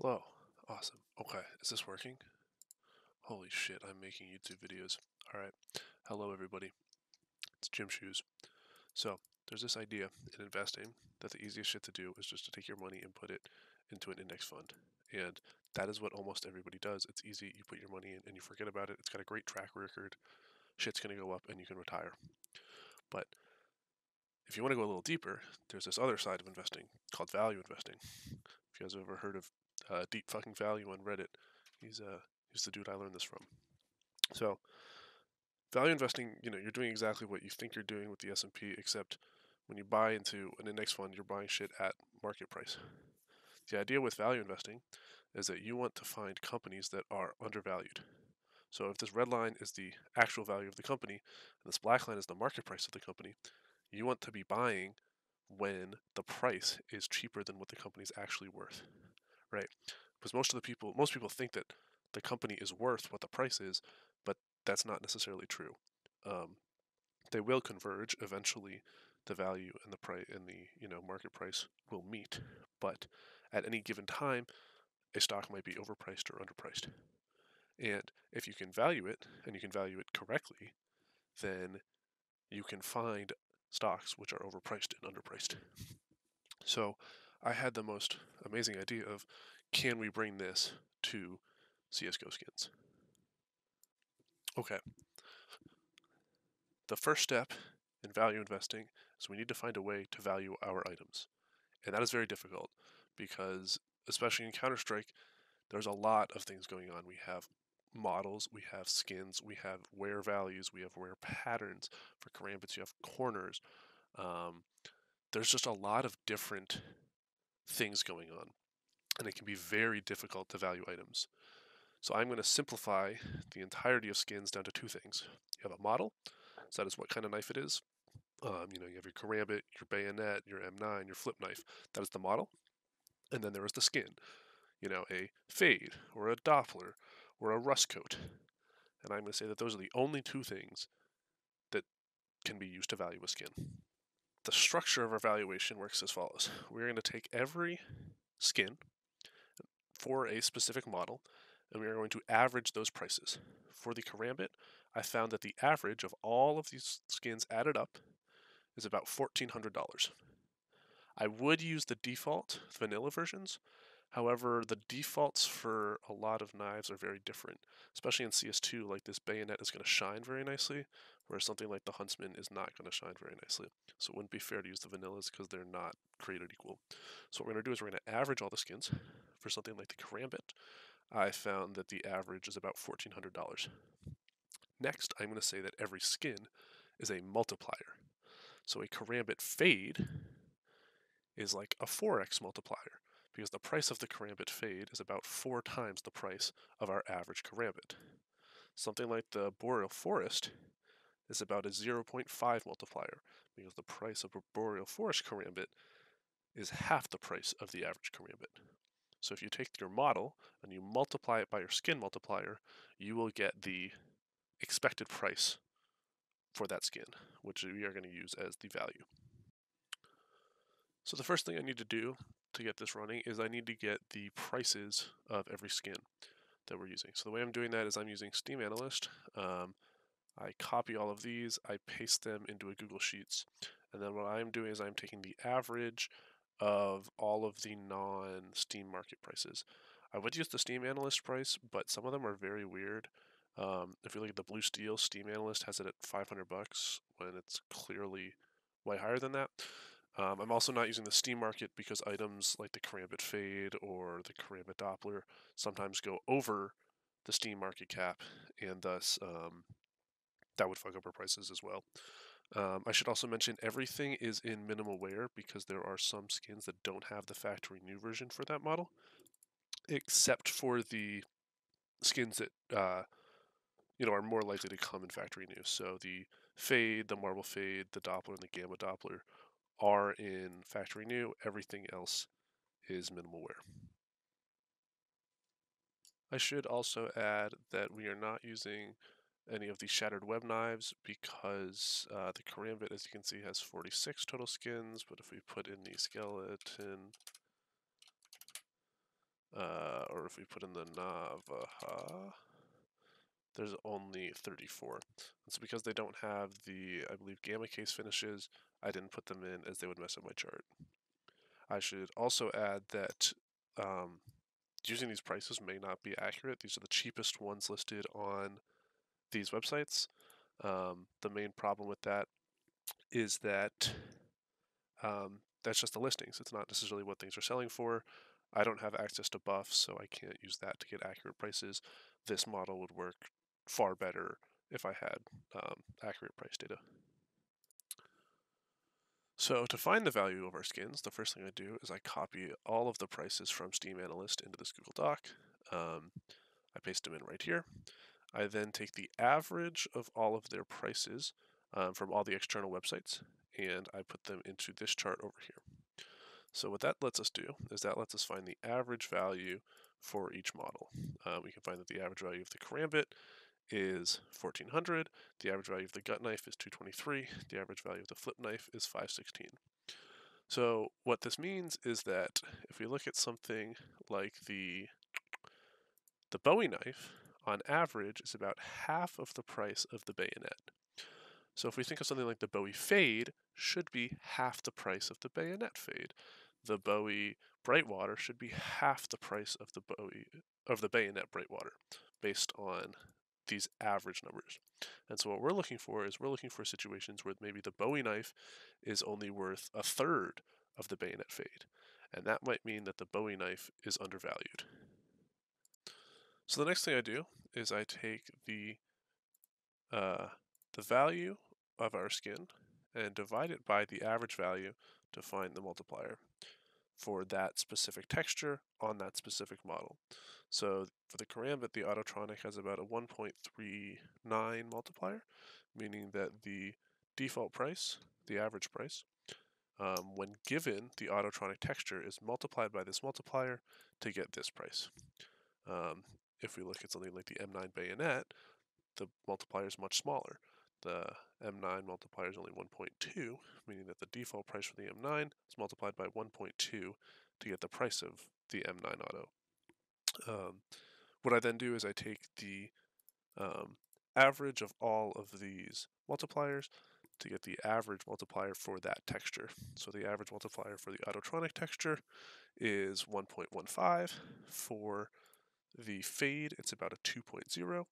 Hello. Awesome. Okay, is this working? Holy shit, I'm making YouTube videos. Alright. Hello, everybody. It's Jim Shoes. So, there's this idea in investing that the easiest shit to do is just to take your money and put it into an index fund. And that is what almost everybody does. It's easy. You put your money in and you forget about it. It's got a great track record. Shit's going to go up and you can retire. But if you want to go a little deeper, there's this other side of investing called value investing. If you guys have ever heard of Deep Fucking Value on Reddit, he's the dude I learned this from. So, value investing, you're doing exactly what you think you're doing with the S&P, except when you buy into an index fund, you're buying shit at market price. The idea with value investing is that you want to find companies that are undervalued. So if this red line is the actual value of the company and this black line is the market price of the company, you want to be buying when the price is cheaper than what the company's actually worth, right? Because most people think that the company is worth what the price is, but that's not necessarily true. Um, they will converge eventually. The value and the price and the market price will meet, but at any given time, a stock might be overpriced or underpriced. And if you can value it and you can value it correctly, then you can find stocks which are overpriced and underpriced. So I had the most amazing idea of, can we bring this to CSGO skins? Okay. The first step in value investing is we need to find a way to value our items. And that is very difficult because, especially in Counter-Strike, there's a lot of things going on. We have models, we have skins, we have wear values, we have wear patterns. For karambits, you have corners. Um, there's just a lot of different things going on, and it can be very difficult to value items. So I'm going to simplify the entirety of skins down to two things. You have a model, so that is what kind of knife it is. You have your karambit, your bayonet, your M9, your flip knife. That is the model. And then there is the skin. A fade, or a Doppler, or a rust coat. And I'm going to say that those are the only two things that can be used to value a skin. The structure of our valuation works as follows. We're going to take every skin for a specific model, and we are going to average those prices. For the karambit, I found that the average of all of these skins added up is about $1,400. I would use the default vanilla versions. However, the defaults for a lot of knives are very different, especially in CS2. Like, this bayonet is going to shine very nicely, whereas something like the Huntsman is not going to shine very nicely. So it wouldn't be fair to use the vanillas because they're not created equal. So what we're going to do is we're going to average all the skins. For something like the karambit, I found that the average is about $1,400. Next, I'm going to say that every skin is a multiplier. So a karambit fade is like a 4x multiplier, because the price of the karambit fade is about 4 times the price of our average karambit. Something like the boreal forest is about a 0.5 multiplier, because the price of a boreal forest karambit is half the price of the average karambit. So if you take your model and you multiply it by your skin multiplier, you will get the expected price for that skin, which we are going to use as the value. So the first thing I need to do to get this running is I need to get the prices of every skin that we're using. So the way I'm doing that is I'm using Steam Analyst. I copy all of these, I paste them into a Google Sheets, and then what I'm doing is I'm taking the average of all of the non-Steam market prices. I would use the Steam Analyst price, but some of them are very weird. If you look at the Blue Steel, Steam Analyst has it at $500 when it's clearly way higher than that. I'm also not using the Steam market because items like the Karambit Fade or the Karambit Doppler sometimes go over the Steam market cap, and thus that would fuck up our prices as well. I should also mention everything is in minimal wear because there are some skins that don't have the factory new version for that model, except for the skins that are more likely to come in factory new. So the Fade, the Marble Fade, the Doppler, and the Gamma Doppler are in factory new. Everything else is minimal wear. I should also add that we are not using any of the shattered web knives because the karambit, as you can see, has 46 total skins, but if we put in the skeleton, or if we put in the Navaja, there's only 34. It's because they don't have the, I believe, gamma case finishes. I didn't put them in as they would mess up my chart. I should also add that using these prices may not be accurate. These are the cheapest ones listed on these websites. The main problem with that is that that's just the listings. It's not necessarily what things are selling for. I don't have access to buffs, so I can't use that to get accurate prices. This model would work far better if I had accurate price data. So to find the value of our skins, the first thing I do is I copy all of the prices from Steam Analyst into this Google Doc. I paste them in right here. I then take the average of all of their prices from all the external websites, and I put them into this chart over here. So what that lets us do is that lets us find the average value for each model. We can find that the average value of the Karambit is 1400, the average value of the gut knife is 223, the average value of the flip knife is 516. So what this means is that if we look at something like the Bowie knife, on average is about half of the price of the bayonet. So if we think of something like the Bowie Fade, should be half the price of the bayonet Fade. The Bowie Brightwater should be half the price of the bayonet Brightwater, based on these average numbers. And so what we're looking for is situations where maybe the Bowie knife is only worth a third of the bayonet Fade, and that might mean that the Bowie knife is undervalued. So the next thing I do is I take the value of our skin and divide it by the average value to find the multiplier for that specific texture on that specific model. So for the Karambit, the Autotronic has about a 1.39 multiplier, meaning that the default price, the average price, when given the Autotronic texture, is multiplied by this multiplier to get this price. If we look at something like the M9 bayonet, the multiplier is much smaller. The M9 multiplier is only 1.2, meaning that the default price for the M9 is multiplied by 1.2 to get the price of the M9 Auto. What I then do is I take the average of all of these multipliers to get the average multiplier for that texture. So the average multiplier for the Autotronic texture is 1.15. For the Fade, it's about a 2.0.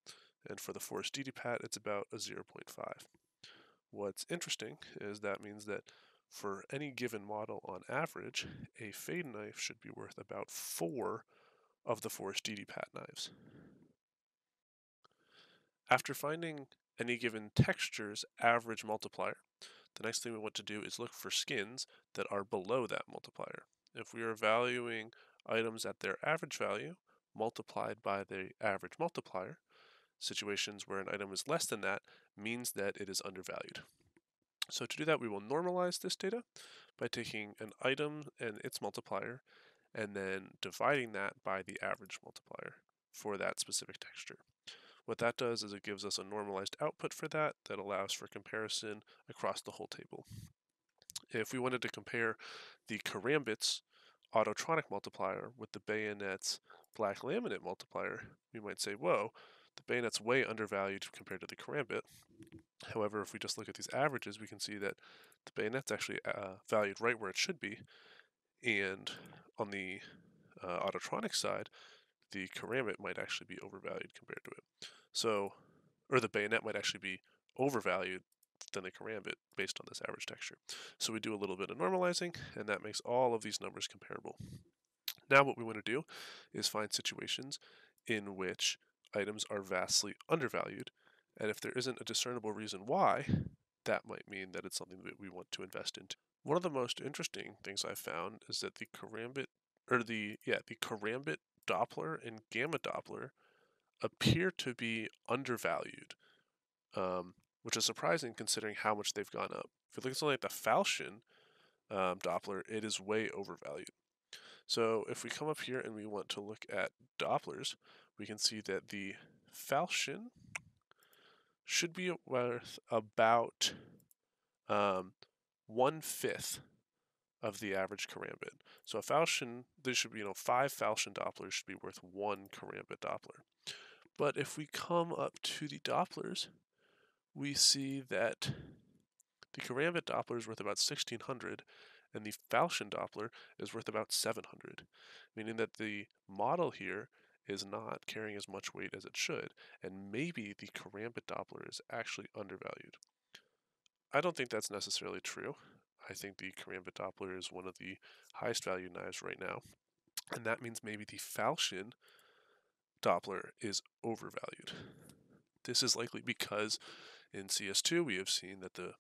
And for the Forest DD-Pat, it's about a 0.5. What's interesting is that means that for any given model on average, a Fade knife should be worth about 4 of the Forest DD-Pat knives. After finding any given texture's average multiplier, the next thing we want to do is look for skins that are below that multiplier. If we are valuing items at their average value multiplied by the average multiplier, situations where an item is less than that means that it is undervalued. So to do that, we will normalize this data by taking an item and its multiplier and then dividing that by the average multiplier for that specific texture. What that does is it gives us a normalized output for that allows for comparison across the whole table. If we wanted to compare the Karambit's Autotronic multiplier with the Bayonet's Black Laminate multiplier, we might say, whoa, the Bayonet's way undervalued compared to the Karambit. However, if we just look at these averages, we can see that the Bayonet's actually valued right where it should be, and on the Autotronic side, the Karambit might actually be overvalued compared to it. So, or the Bayonet might actually be overvalued than the Karambit based on this average texture. So we do a little bit of normalizing, and that makes all of these numbers comparable. Now what we want to do is find situations in which items are vastly undervalued, and if there isn't a discernible reason why, that might mean that it's something that we want to invest into. One of the most interesting things I've found is that the Karambit Doppler and Gamma Doppler appear to be undervalued, which is surprising considering how much they've gone up. If you look at something like the Falchion Doppler, it is way overvalued. So if we come up here and we want to look at Dopplers, we can see that the Falchion should be worth about 1/5 of the average karambit. So a falchion, there should be, 5 falchion Dopplers should be worth 1 karambit Doppler. But if we come up to the Dopplers, we see that the karambit Doppler is worth about 1600 and the falchion Doppler is worth about 700, meaning that the model here is not carrying as much weight as it should, and maybe the karambit Doppler is actually undervalued. I don't think that's necessarily true. I think the karambit Doppler is one of the highest valued knives right now, and that means maybe the falchion Doppler is overvalued. This is likely because in CS2 we have seen that the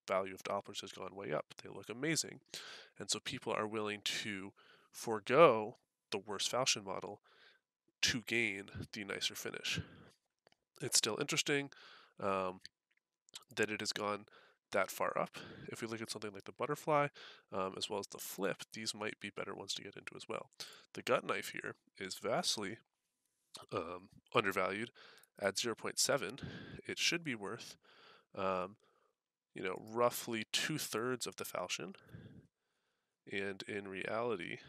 value of Dopplers has gone way up. They look amazing, and so people are willing to forego the worst falchion model to gain the nicer finish. It's still interesting that it has gone that far up. If we look at something like the butterfly, as well as the flip, these might be better ones to get into as well. The gut knife here is vastly undervalued at 0.7. It should be worth, roughly 2/3 of the falchion, and in reality,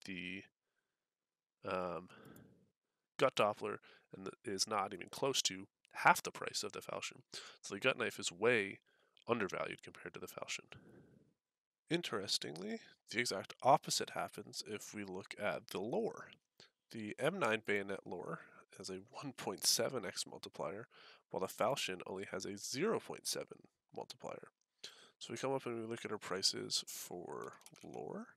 the gut Doppler is not even close to half the price of the falchion. So the gut knife is way undervalued compared to the falchion. Interestingly, the exact opposite happens if we look at the lore. The M9 bayonet lore has a 1.7x multiplier, while the falchion only has a 0.7 multiplier. So we come up and we look at our prices for lore.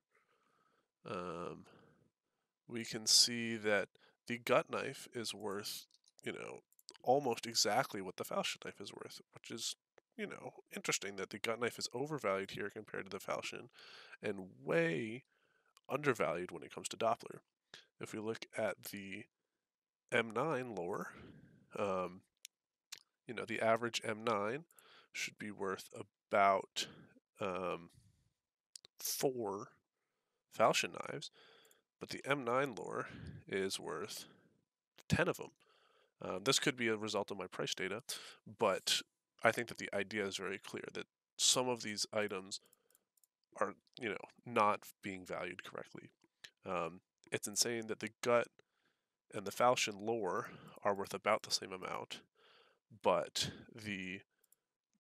We can see that the gut knife is worth, almost exactly what the falchion knife is worth, which is, interesting that the gut knife is overvalued here compared to the falchion and way undervalued when it comes to Doppler. If we look at the M9 lore, the average M9 should be worth about 4 falchion knives, but the M9 lore is worth 10 of them. This could be a result of my price data, but I think that the idea is very clear that some of these items are, not being valued correctly. It's insane that the gut and the falchion lore are worth about the same amount, but the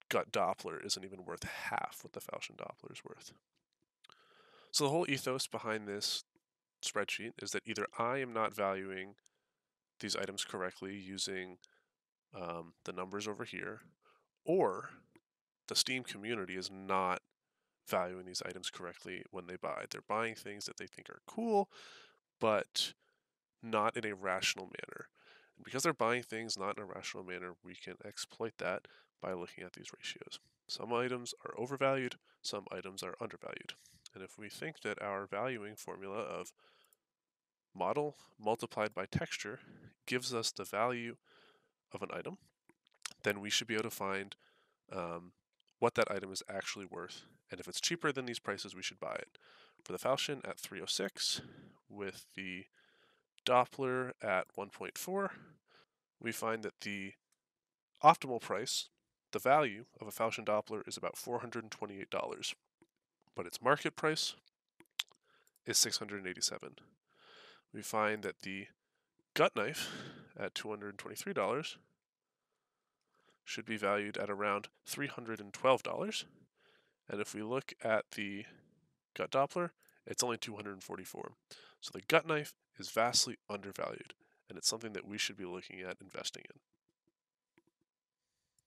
gut Doppler isn't even worth half what the falchion Doppler is worth. So the whole ethos behind this spreadsheet is that either I am not valuing these items correctly using the numbers over here, or the Steam community is not valuing these items correctly when they buy. They're buying things that they think are cool, but not in a rational manner. And because they're buying things not in a rational manner, we can exploit that by looking at these ratios. Some items are overvalued, some items are undervalued. And if we think that our valuing formula of model multiplied by texture gives us the value of an item, then we should be able to find what that item is actually worth. And if it's cheaper than these prices, we should buy it. For the falchion at 306, with the Doppler at 1.4, we find that the optimal price, the value of a falchion Doppler, is about $428, but its market price is $687. We find that the gut knife at $223 should be valued at around $312. And if we look at the gut Doppler, it's only $244. So the gut knife is vastly undervalued, and it's something that we should be looking at investing in.